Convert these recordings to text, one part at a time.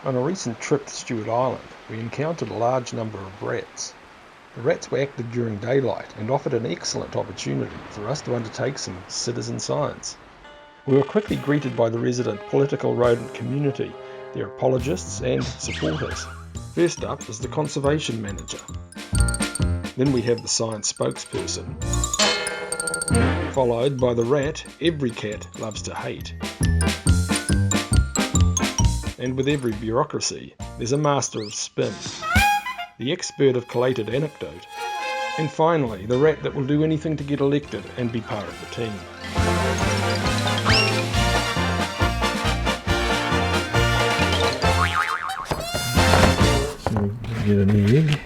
On a recent trip to Stewart Island, we encountered a large number of rats. The rats were active during daylight and offered an excellent opportunity for us to undertake some citizen science. We were quickly greeted by the resident political rodent community, their apologists and supporters. First up is the conservation manager. Then we have the science spokesperson, followed by the rat every cat loves to hate. And with every bureaucracy, there's a master of spin, the expert of collated anecdote, and finally, the rat that will do anything to get elected and be part of the team. So we get an egg,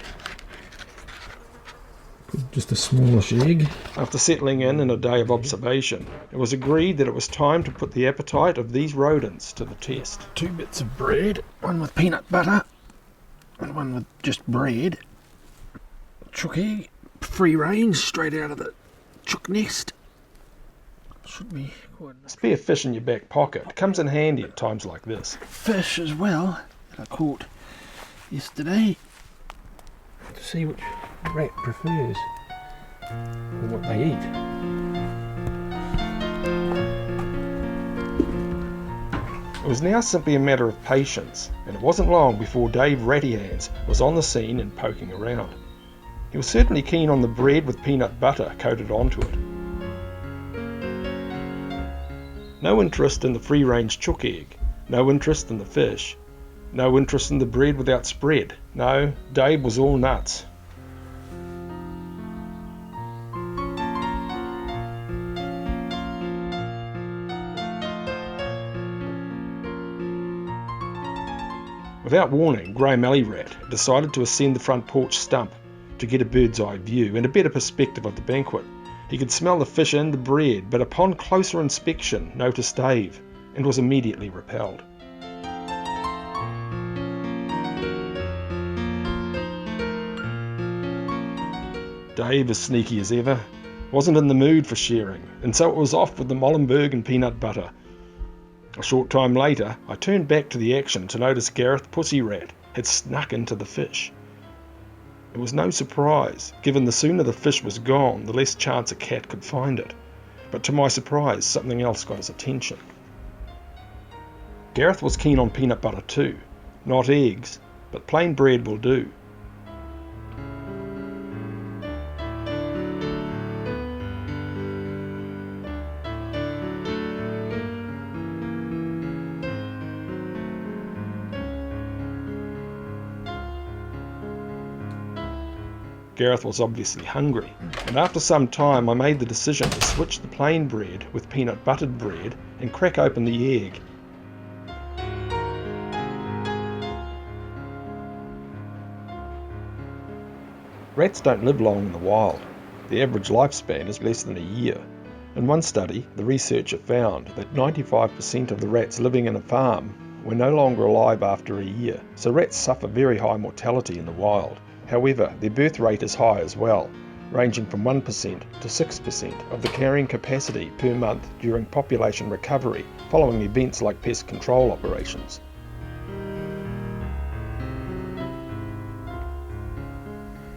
just a smallish egg. After settling in a day of observation, it was agreed that it was time to put the appetite of these rodents to the test. 2 bits of bread, one with peanut butter and one with just bread. Chook egg, free range, straight out of the chook nest. Should be quite A spare fish in your back pocket comes in handy at times like this. fish as well that I caught yesterday. To see which rat prefers or what they eat. It was now simply a matter of patience, and it wasn't long before Dave Ratty Hands was on the scene and poking around. He was certainly keen on the bread with peanut butter coated onto it. No interest in the free-range chook egg, no interest in the fish, no interest in the bread without spread. No, Dave was all nuts. Without warning, Graham Alley Rat decided to ascend the front porch stump to get a bird's eye view and a better perspective of the banquet. He could smell the fish and the bread, but upon closer inspection noticed Dave and was immediately repelled. Dave, as sneaky as ever, wasn't in the mood for sharing, and so it was off with the Molenberg and peanut butter. A short time later, I turned back to the action to notice Gareth Pussy Rat had snuck into the fish. It was no surprise, given the sooner the fish was gone, the less chance a cat could find it. But to my surprise, something else got his attention. Gareth was keen on peanut butter too. Not eggs, but plain bread will do. Gareth was obviously hungry, and after some time I made the decision to switch the plain bread with peanut buttered bread and crack open the egg. Rats don't live long in the wild. The average lifespan is less than a year. In one study, the researcher found that 95% of the rats living in a farm were no longer alive after a year, so rats suffer very high mortality in the wild. However, their birth rate is high as well, ranging from 1% to 6% of the carrying capacity per month during population recovery following events like pest control operations.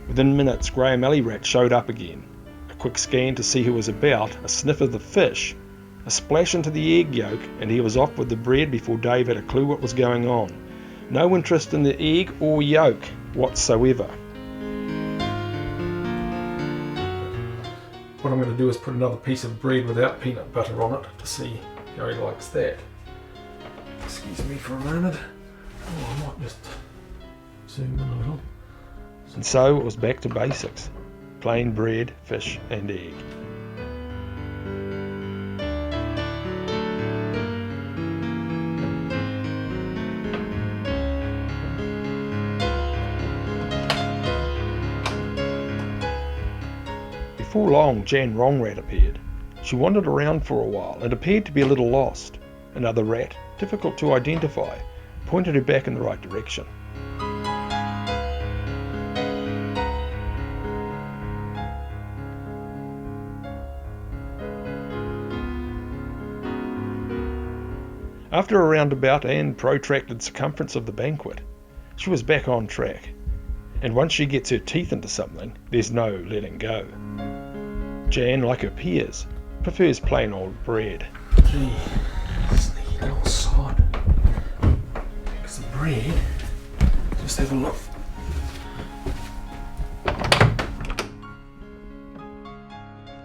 Within minutes, Graham Alley Rat showed up again. A quick scan to see who was about, a sniff of the fish, a splash into the egg yolk, and he was off with the bread before Dave had a clue what was going on. No interest in the egg or yolk whatsoever. What I'm going to do is put another piece of bread without peanut butter on it to see how he likes that. Excuse me for a moment. Oh, I might just zoom in a little. And so it was back to basics. Plain bread, fish and egg. Before long, Jan Wrongrat appeared. She wandered around for a while and appeared to be a little lost. Another rat, difficult to identify, pointed her back in the right direction. After a roundabout and protracted circumference of the banquet, she was back on track. And once she gets her teeth into something, there's no letting go. Jan, like her peers, prefers plain old bread. Gee, sneaky little sod. Because the bread, just have a look.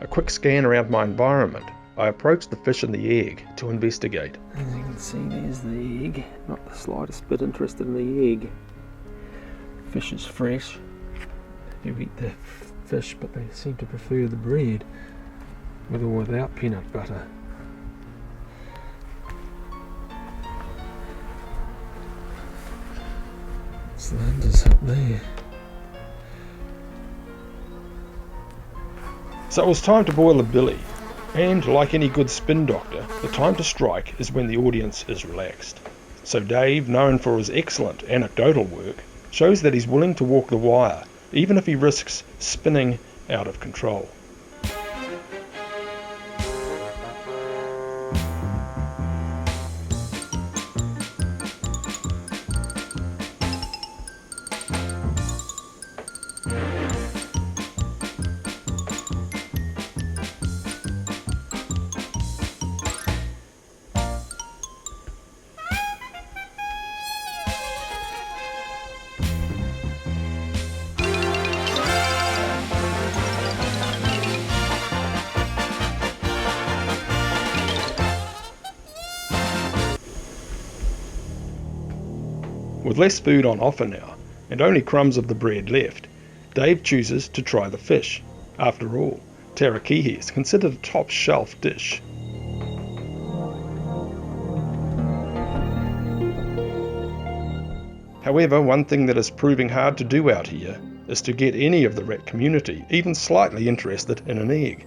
A quick scan around my environment, I approached the fish and the egg to investigate. As you can see, there's the egg. Not the slightest bit interested in the egg. Fish is fresh. You eat the fish, but they seem to prefer the bread, with or without peanut butter. Cylinders up there. So it was time to boil the billy, and like any good spin doctor, the time to strike is when the audience is relaxed. So Dave, known for his excellent anecdotal work, shows that he's willing to walk the wire, even if he risks spinning out of control. With less food on offer now, and only crumbs of the bread left, Dave chooses to try the fish. After all, tarakihi is considered a top shelf dish. However, one thing that is proving hard to do out here is to get any of the rat community even slightly interested in an egg.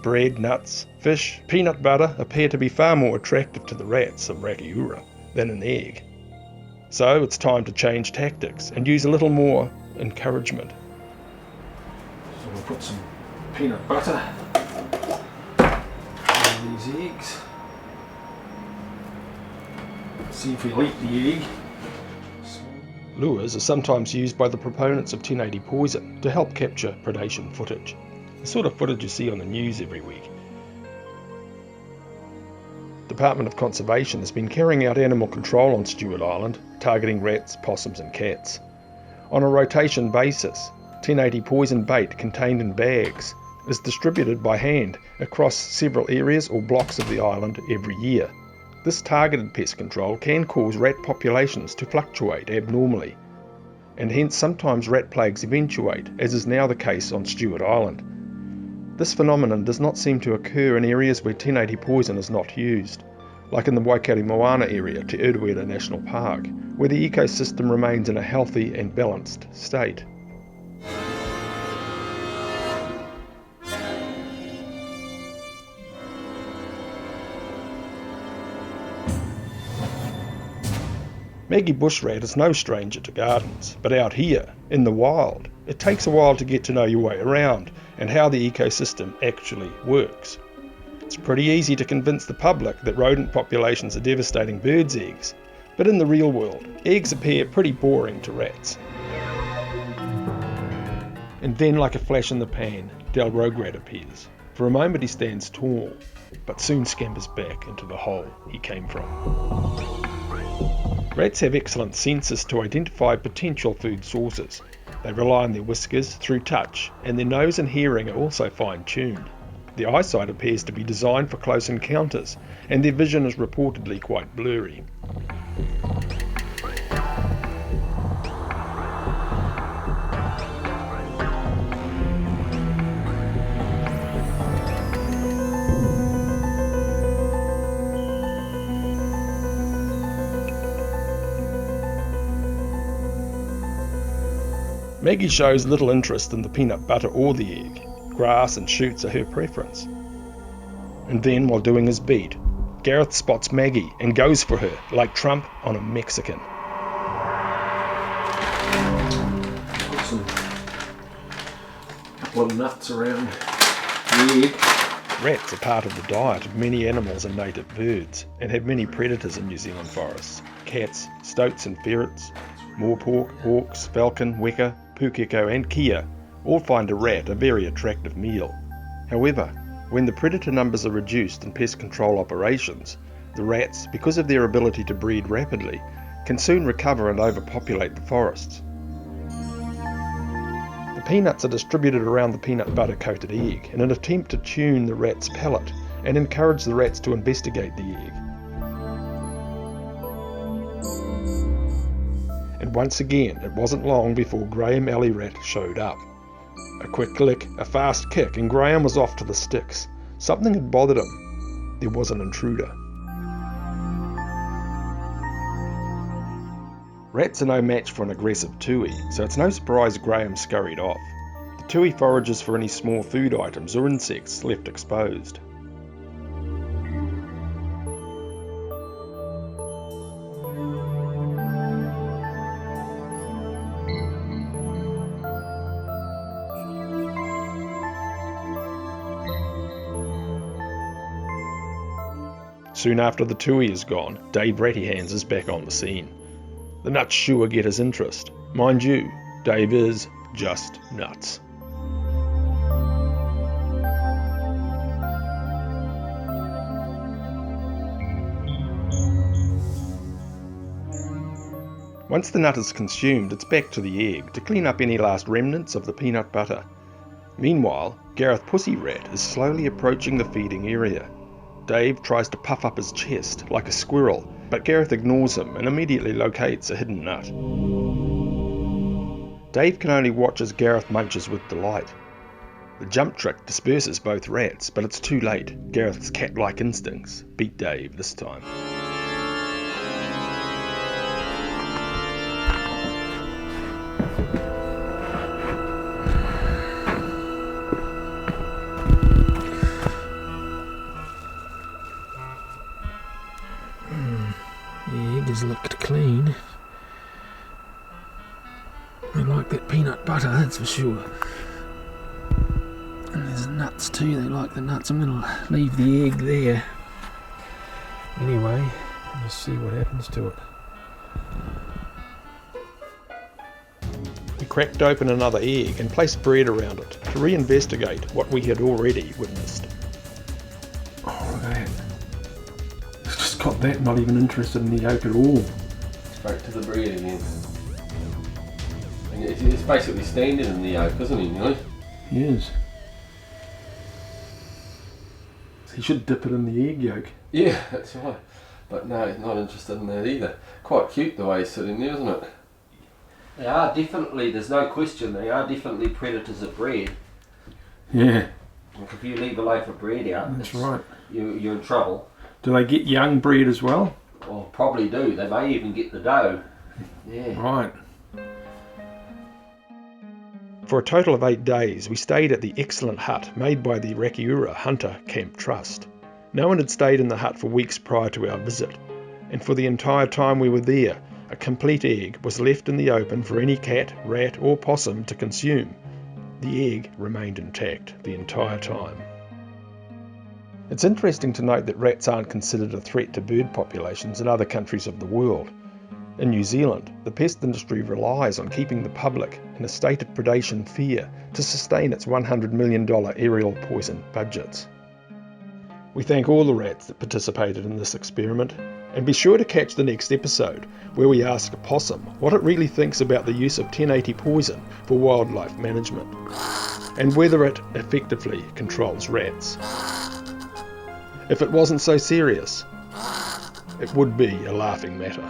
Bread, nuts, fish, peanut butter appear to be far more attractive to the rats of Rakiura than an egg. So it's time to change tactics and use a little more encouragement. So we'll put some peanut butter on these eggs. See if we'll eat the egg. Lures are sometimes used by the proponents of 1080 poison to help capture predation footage, the sort of footage you see on the news every week. Department of Conservation has been carrying out animal control on Stewart Island, targeting rats, possums and cats. On a rotation basis, 1080 poison bait contained in bags is distributed by hand across several areas or blocks of the island every year. This targeted pest control can cause rat populations to fluctuate abnormally, and hence sometimes rat plagues eventuate, as is now the case on Stewart Island. This phenomenon does not seem to occur in areas where 1080 poison is not used, like in the Waikato Moana area to Uruwera National Park, where the ecosystem remains in a healthy and balanced state. Maggie Bushrat is no stranger to gardens, but out here, in the wild, it takes a while to get to know your way around and how the ecosystem actually works. It's pretty easy to convince the public that rodent populations are devastating birds' eggs, but in the real world, eggs appear pretty boring to rats. And then, like a flash in the pan, Del Rograt appears. For a moment he stands tall, but soon scampers back into the hole he came from. Rats have excellent senses to identify potential food sources. They rely on their whiskers through touch, and their nose and hearing are also fine-tuned. Their eyesight appears to be designed for close encounters, and their vision is reportedly quite blurry. Maggie shows little interest in the peanut butter or the egg. Grass and shoots are her preference. And then, while doing his beat, Gareth spots Maggie and goes for her like Trump on a Mexican. Put some couple of nuts around the egg. Rats are part of the diet of many animals and native birds, and have many predators in New Zealand forests. Cats, stoats and ferrets, moorpork, hawks, falcon, weka, pukeko and kea all find a rat a very attractive meal. However, when the predator numbers are reduced in pest control operations, the rats, because of their ability to breed rapidly, can soon recover and overpopulate the forests. The peanuts are distributed around the peanut butter coated egg in an attempt to tune the rat's palate and encourage the rats to investigate the egg. And once again, it wasn't long before Graham Alley Rat showed up. A quick click, a fast kick, and Graham was off to the sticks. Something had bothered him. There was an intruder. Rats are no match for an aggressive tui, so it's no surprise Graham scurried off. The tui forages for any small food items or insects left exposed. Soon after the tui is gone, Dave Rattyhands is back on the scene. The nuts sure get his interest. Mind you, Dave is just nuts. Once the nut is consumed, it's back to the egg to clean up any last remnants of the peanut butter. Meanwhile, Gareth Pussy Rat is slowly approaching the feeding area. Dave tries to puff up his chest like a squirrel, but Gareth ignores him and immediately locates a hidden nut. Dave can only watch as Gareth munches with delight. The jump trick disperses both rats, but it's too late. Gareth's cat-like instincts beat Dave this time. The egg has looked clean. I like that peanut butter, that's for sure. And there's nuts too, they like the nuts. I'm going to leave the egg there. Anyway, let's see what happens to it. We cracked open another egg and placed bread around it to reinvestigate what we had already witnessed. Oh, look at that. It's just got that, not even interested in the yolk at all. Straight to the bread again. And it's basically standing in the yolk, isn't he, Neil? He is. He should dip it in the egg yolk. Yeah, that's right. But no, he's not interested in that either. Quite cute the way he's sitting there, isn't it? They are definitely, there's no question, they are definitely predators of bread. Yeah. Like if you leave a loaf of bread out, That's right. You're in trouble. Do they get young bread as well? Or probably do. They may even get the dough. Yeah. Right. For a total of 8 days, we stayed at the excellent hut made by the Rakiura Hunter Camp Trust. No one had stayed in the hut for weeks prior to our visit, and for the entire time we were there, a complete egg was left in the open for any cat, rat or possum to consume. The egg remained intact the entire time. It's interesting to note that rats aren't considered a threat to bird populations in other countries of the world. In New Zealand, the pest industry relies on keeping the public in a state of predation fear to sustain its $100 million aerial poison budgets. We thank all the rats that participated in this experiment, and be sure to catch the next episode where we ask a possum what it really thinks about the use of 1080 poison for wildlife management, and whether it effectively controls rats. If it wasn't so serious, it would be a laughing matter.